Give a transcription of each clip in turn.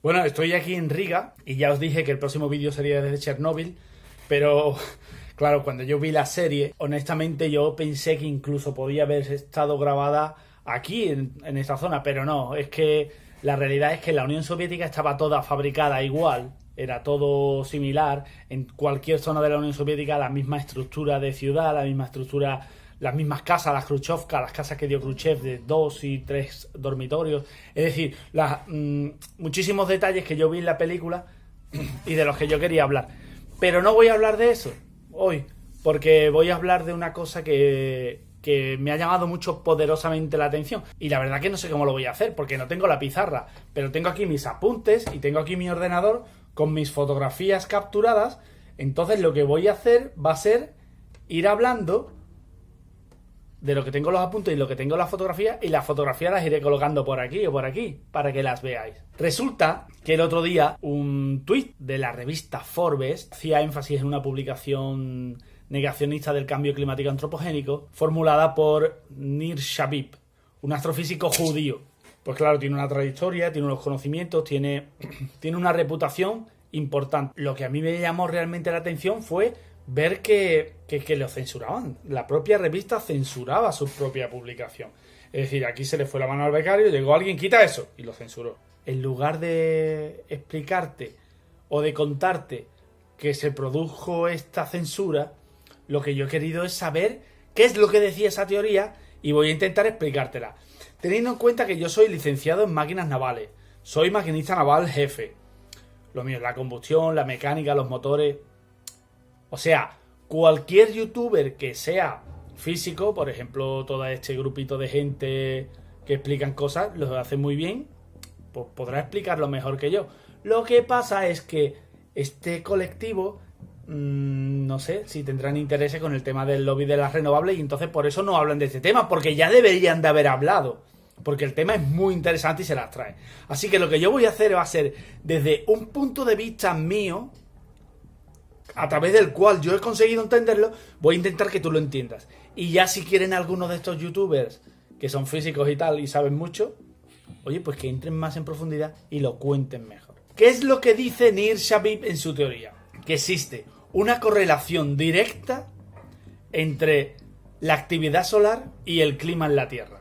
Bueno, estoy aquí en Riga y ya os dije que el próximo vídeo sería desde Chernóbil, pero claro, cuando yo vi la serie, honestamente yo pensé que incluso podía haber estado grabada aquí, en esta zona, pero no, es que la realidad es que la Unión Soviética estaba toda fabricada igual, era todo similar, en cualquier zona de la Unión Soviética la misma estructura de ciudad, la misma estructura, las mismas casas, las Khrushchevka, las casas que dio Khrushchev de 2 y 3 dormitorios. Es decir, muchísimos detalles que yo vi en la película y de los que yo quería hablar. Pero no voy a hablar de eso hoy, porque voy a hablar de una cosa que me ha llamado mucho poderosamente la atención. Y la verdad que no sé cómo lo voy a hacer, porque no tengo la pizarra, pero tengo aquí mis apuntes y tengo aquí mi ordenador con mis fotografías capturadas. Entonces lo que voy a hacer va a ser ir hablando de lo que tengo los apuntes y lo que tengo las fotografías, y las fotografías las iré colocando por aquí o por aquí para que las veáis. Resulta que el otro día un tuit de la revista Forbes hacía énfasis en una publicación negacionista del cambio climático antropogénico formulada por Nir Shabib, un astrofísico judío. Pues claro, tiene una trayectoria, tiene unos conocimientos, tiene una reputación importante. Lo que a mí me llamó realmente la atención fue ver que lo censuraban. La propia revista censuraba su propia publicación. Es decir, aquí se le fue la mano al becario y llegó alguien, quita eso, y lo censuró. En lugar de explicarte o de contarte que se produjo esta censura, lo que yo he querido es saber qué es lo que decía esa teoría y voy a intentar explicártela. Teniendo en cuenta que yo soy licenciado en máquinas navales, soy maquinista naval jefe. Lo mío es la combustión, la mecánica, los motores. O sea, cualquier youtuber que sea físico, por ejemplo, todo este grupito de gente que explican cosas, lo hacen muy bien, pues podrá explicarlo mejor que yo. Lo que pasa es que este colectivo, no sé si tendrán interés con el tema del lobby de las renovables y entonces por eso no hablan de este tema, porque ya deberían de haber hablado, porque el tema es muy interesante y se las trae. Así que lo que yo voy a hacer va a ser desde un punto de vista mío, a través del cual yo he conseguido entenderlo, voy a intentar que tú lo entiendas. Y ya si quieren algunos de estos youtubers que son físicos y tal y saben mucho, oye, pues que entren más en profundidad y lo cuenten mejor. ¿Qué es lo que dice Nir Shabib en su teoría? Que existe una correlación directa entre la actividad solar y el clima en la Tierra.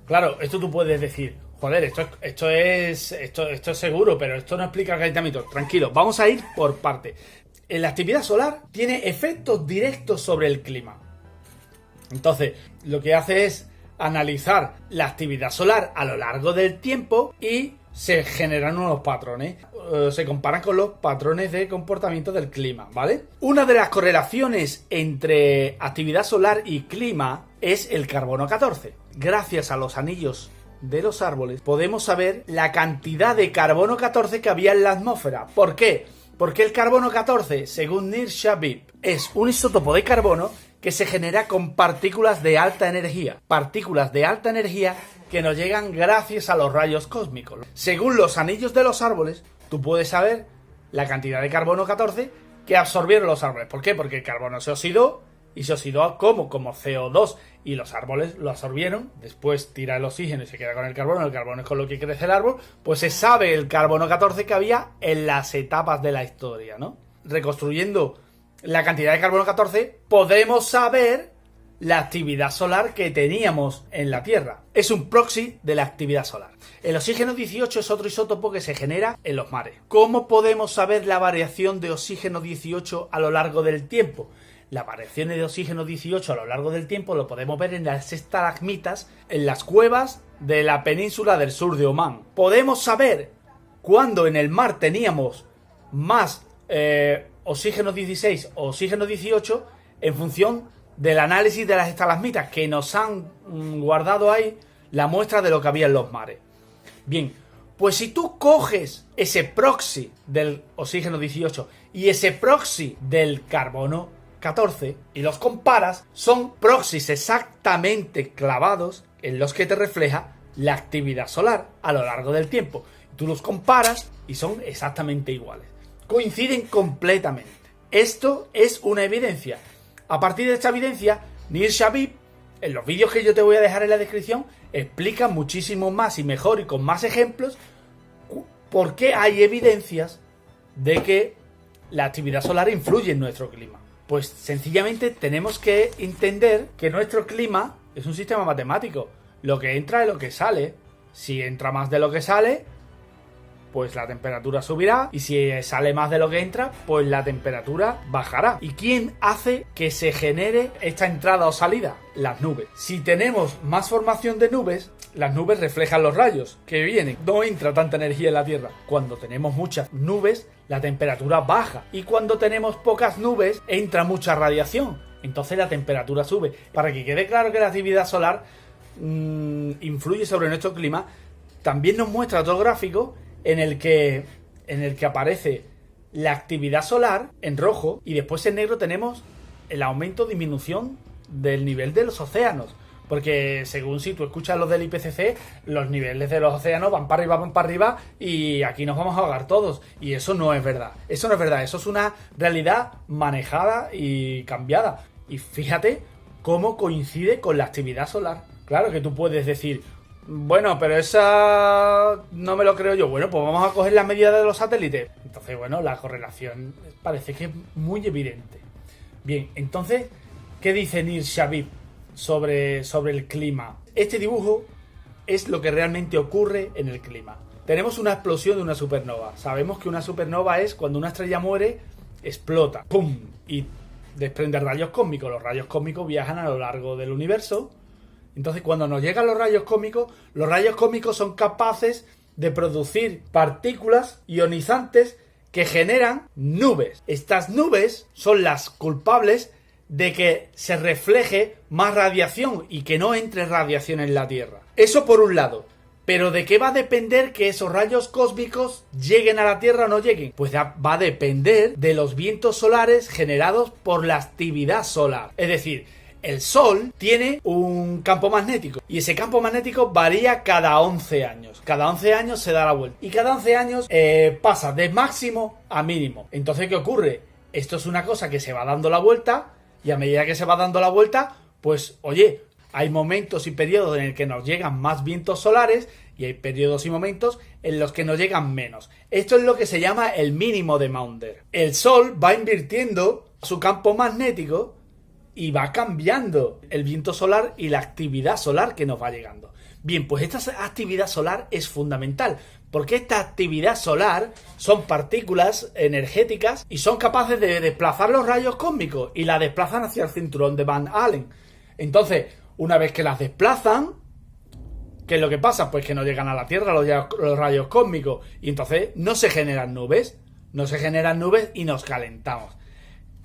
Claro, esto tú puedes decir, joder, esto es seguro, pero esto no explica el calentamiento. Tranquilo, vamos a ir por partes. La actividad solar tiene efectos directos sobre el clima. Entonces, lo que hace es analizar la actividad solar a lo largo del tiempo y se generan unos patrones. Se comparan con los patrones de comportamiento del clima, ¿vale? Una de las correlaciones entre actividad solar y clima es el carbono 14. Gracias a los anillos de los árboles podemos saber la cantidad de carbono 14 que había en la atmósfera. ¿Por qué? Porque el carbono 14, según Nir Shabib, es un isótopo de carbono que se genera con partículas de alta energía. Partículas de alta energía que nos llegan gracias a los rayos cósmicos. Según los anillos de los árboles, tú puedes saber la cantidad de carbono 14 que absorbieron los árboles. ¿Por qué? Porque el carbono se oxidó y se oxidó como CO2 y los árboles lo absorbieron, después tira el oxígeno y se queda con el carbono es con lo que crece el árbol, pues se sabe el carbono 14 que había en las etapas de la historia, ¿no? Reconstruyendo la cantidad de carbono 14, podremos saber la actividad solar que teníamos en la Tierra. Es un proxy de la actividad solar. El oxígeno 18 es otro isótopo que se genera en los mares. ¿Cómo podemos saber la variación de oxígeno 18 a lo largo del tiempo? Las variaciones de oxígeno 18 a lo largo del tiempo lo podemos ver en las estalagmitas, en las cuevas de la península del sur de Omán. Podemos saber cuándo en el mar teníamos más oxígeno 16 o oxígeno 18 en función del análisis de las estalagmitas que nos han guardado ahí la muestra de lo que había en los mares. Bien, pues si tú coges ese proxy del oxígeno 18 y ese proxy del carbono 14 y los comparas, son proxies exactamente clavados en los que te refleja la actividad solar a lo largo del tiempo. Tú los comparas y son exactamente iguales. Coinciden completamente. Esto es una evidencia. A partir de esta evidencia, Nir Shabib, en los vídeos que yo te voy a dejar en la descripción, explica muchísimo más y mejor y con más ejemplos ¿por qué hay evidencias de que la actividad solar influye en nuestro clima? Pues sencillamente tenemos que entender que nuestro clima es un sistema matemático. Lo que entra es lo que sale. Si entra más de lo que sale, pues la temperatura subirá, y si sale más de lo que entra, pues la temperatura bajará. ¿Y quién hace que se genere esta entrada o salida? Las nubes. Si tenemos más formación de nubes, las nubes reflejan los rayos que vienen. No entra tanta energía en la Tierra. Cuando tenemos muchas nubes, la temperatura baja. Y cuando tenemos pocas nubes, entra mucha radiación. Entonces la temperatura sube. Para que quede claro que la actividad solar influye sobre nuestro clima, también nos muestra otro gráfico en el que aparece la actividad solar en rojo, y después en negro tenemos el aumento o disminución del nivel de los océanos. Porque según si tú escuchas los del IPCC, los niveles de los océanos van para arriba y aquí nos vamos a ahogar todos. Y eso no es verdad. Eso no es verdad. Eso es una realidad manejada y cambiada. Y fíjate cómo coincide con la actividad solar. Claro que tú puedes decir, bueno, pero esa no me lo creo yo. Bueno, pues vamos a coger las medidas de los satélites. Entonces, bueno, la correlación parece que es muy evidente. Bien, entonces, ¿qué dice Nir Shabib sobre el clima? Este dibujo es lo que realmente ocurre en el clima. Tenemos una explosión de una supernova. Sabemos que una supernova es cuando una estrella muere, explota, ¡pum!, y desprende rayos cósmicos. Los rayos cósmicos viajan a lo largo del universo. Entonces, cuando nos llegan los rayos cósmicos son capaces de producir partículas ionizantes que generan nubes. Estas nubes son las culpables de que se refleje más radiación y que no entre radiación en la Tierra. Eso por un lado. Pero ¿de qué va a depender que esos rayos cósmicos lleguen a la Tierra o no lleguen? Pues va a depender de los vientos solares generados por la actividad solar. Es decir, el Sol tiene un campo magnético y ese campo magnético varía cada 11 años. Cada 11 años se da la vuelta. Y cada 11 años pasa de máximo a mínimo. Entonces, ¿qué ocurre? Esto es una cosa que se va dando la vuelta, y a medida que se va dando la vuelta, pues, oye, hay momentos y periodos en el que nos llegan más vientos solares y hay periodos y momentos en los que nos llegan menos. Esto es lo que se llama el mínimo de Maunder. El Sol va invirtiendo su campo magnético y va cambiando el viento solar y la actividad solar que nos va llegando. Bien, pues esta actividad solar es fundamental, porque esta actividad solar son partículas energéticas y son capaces de desplazar los rayos cósmicos y la desplazan hacia el cinturón de Van Allen. Entonces, una vez que las desplazan, ¿qué es lo que pasa? Pues que no llegan a la Tierra los rayos cósmicos y entonces no se generan nubes. No se generan nubes y nos calentamos.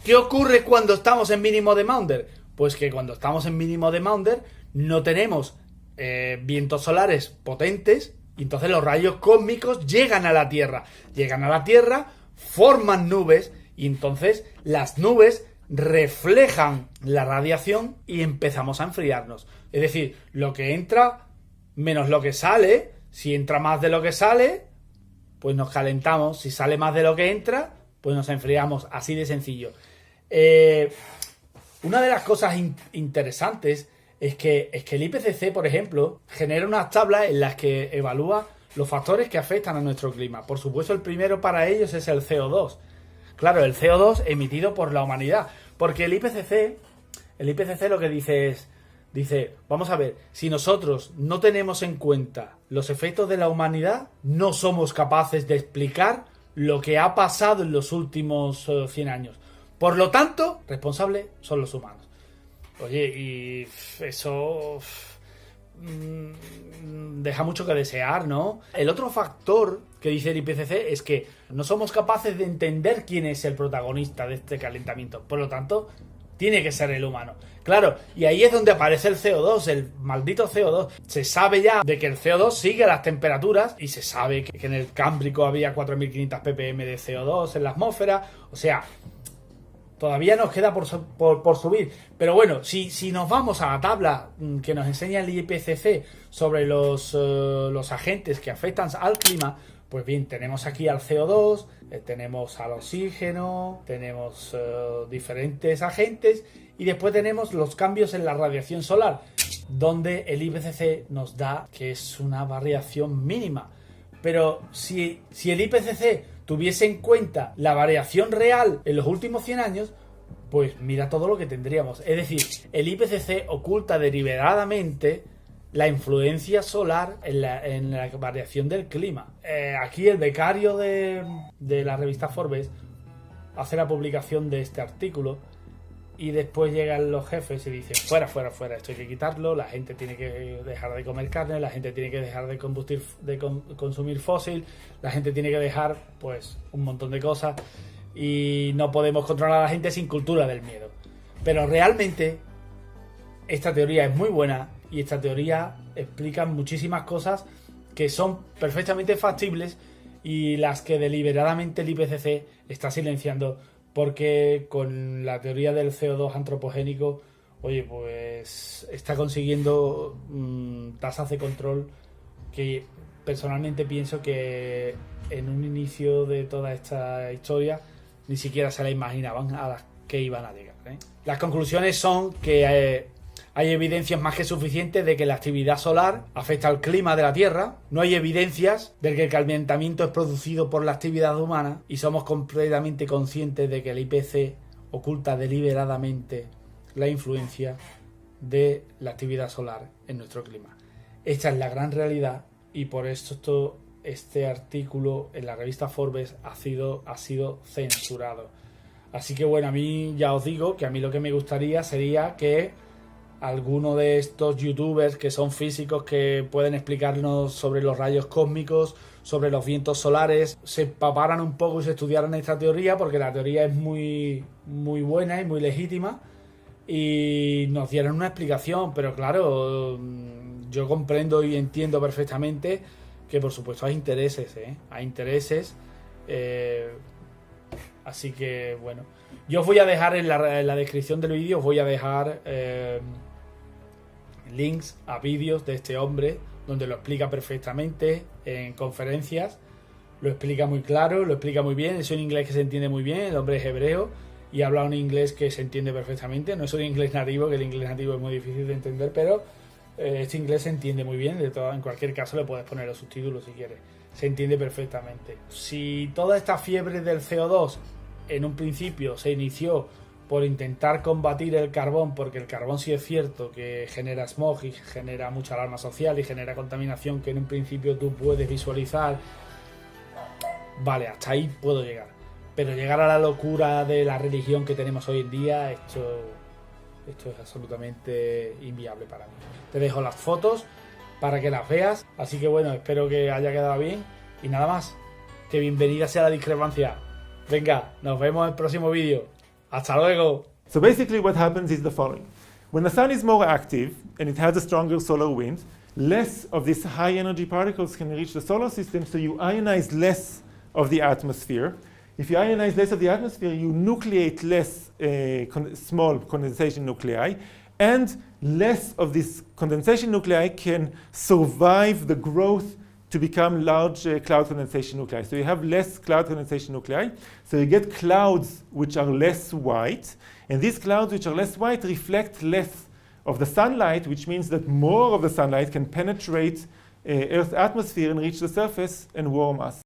¿Qué ocurre cuando estamos en mínimo de Maunder? Pues que cuando estamos en mínimo de Maunder no tenemos vientos solares potentes y entonces los rayos cósmicos llegan a la Tierra. Llegan a la Tierra, forman nubes y entonces las nubes reflejan la radiación y empezamos a enfriarnos. Es decir, lo que entra menos lo que sale. Si entra más de lo que sale, pues nos calentamos. Si sale más de lo que entra, pues nos enfriamos. Así de sencillo. Una de las cosas interesantes es que el IPCC, por ejemplo, genera unas tablas en las que evalúa los factores que afectan a nuestro clima. Por supuesto, el primero para ellos es el CO2. Claro, el CO2 emitido por la humanidad. Porque el IPCC lo que dice, vamos a ver, si nosotros no tenemos en cuenta los efectos de la humanidad, no somos capaces de explicar lo que ha pasado en los últimos 100 años. Por lo tanto, responsables son los humanos. Oye, y eso deja mucho que desear, ¿no? El otro factor que dice el IPCC es que no somos capaces de entender quién es el protagonista de este calentamiento. Por lo tanto, tiene que ser el humano. Claro, y ahí es donde aparece el CO2, el maldito CO2. Se sabe ya de que el CO2 sigue las temperaturas y se sabe que en el Cámbrico había 4.500 ppm de CO2 en la atmósfera. O sea, todavía nos queda por subir. Pero bueno, si nos vamos a la tabla que nos enseña el IPCC sobre los agentes que afectan al clima, pues bien, tenemos aquí al CO2, tenemos al oxígeno, tenemos diferentes agentes y después tenemos los cambios en la radiación solar, donde el IPCC nos da que es una variación mínima. Pero si el IPCC tuviese en cuenta la variación real en los últimos 100 años, pues mira todo lo que tendríamos. Es decir, el IPCC oculta deliberadamente la influencia solar en la variación del clima. Aquí el becario de la revista Forbes hace la publicación de este artículo y después llegan los jefes y dicen fuera, esto hay que quitarlo, la gente tiene que dejar de comer carne, la gente tiene que dejar de consumir fósil, la gente tiene que dejar pues un montón de cosas y no podemos controlar a la gente sin cultura del miedo. Pero realmente esta teoría es muy buena y esta teoría explica muchísimas cosas que son perfectamente factibles y las que deliberadamente el IPCC está silenciando, porque con la teoría del CO2 antropogénico, oye, pues está consiguiendo tasas de control que personalmente pienso que en un inicio de toda esta historia ni siquiera se la imaginaban a las que iban a llegar, ¿eh? Las conclusiones son que hay evidencias más que suficientes de que la actividad solar afecta al clima de la Tierra. No hay evidencias de que el calentamiento es producido por la actividad humana y somos completamente conscientes de que el IPCC oculta deliberadamente la influencia de la actividad solar en nuestro clima. Esta es la gran realidad y por esto este artículo en la revista Forbes ha sido censurado. Así que bueno, a mí ya os digo que a mí lo que me gustaría sería que alguno de estos youtubers que son físicos, que pueden explicarnos sobre los rayos cósmicos, sobre los vientos solares, se empaparan un poco y se estudiaran esta teoría, porque la teoría es muy, muy buena y muy legítima, y nos dieran una explicación. Pero claro, yo comprendo y entiendo perfectamente que por supuesto hay intereses, hay intereses, así que bueno, yo os voy a dejar en la descripción del vídeo, os voy a dejar links a vídeos de este hombre donde lo explica perfectamente en conferencias, lo explica muy claro, lo explica muy bien, es un inglés que se entiende muy bien, el hombre es hebreo y habla un inglés que se entiende perfectamente, no es un inglés nativo, que el inglés nativo es muy difícil de entender, pero este inglés se entiende muy bien, en cualquier caso le puedes poner los subtítulos si quieres, se entiende perfectamente. Si toda esta fiebre del CO2 en un principio se inició por intentar combatir el carbón, porque el carbón sí es cierto que genera smog y genera mucha alarma social y genera contaminación que en un principio tú puedes visualizar, vale, hasta ahí puedo llegar, pero llegar a la locura de la religión que tenemos hoy en día, esto es absolutamente inviable para mí. Te dejo las fotos para que las veas, así que bueno, espero que haya quedado bien y nada más, que bienvenida sea la discrepancia. Venga, nos vemos en el próximo vídeo. Hasta luego. So basically what happens is the following. When the sun is more active and it has a stronger solar wind, less of these high energy particles can reach the solar system, so you ionize less of the atmosphere. If you ionize less of the atmosphere, you nucleate less small condensation nuclei, and less of these condensation nuclei can survive the growth to become large cloud condensation nuclei. So you have less cloud condensation nuclei. So you get clouds which are less white. And these clouds which are less white reflect less of the sunlight, which means that more of the sunlight can penetrate Earth's atmosphere and reach the surface and warm us.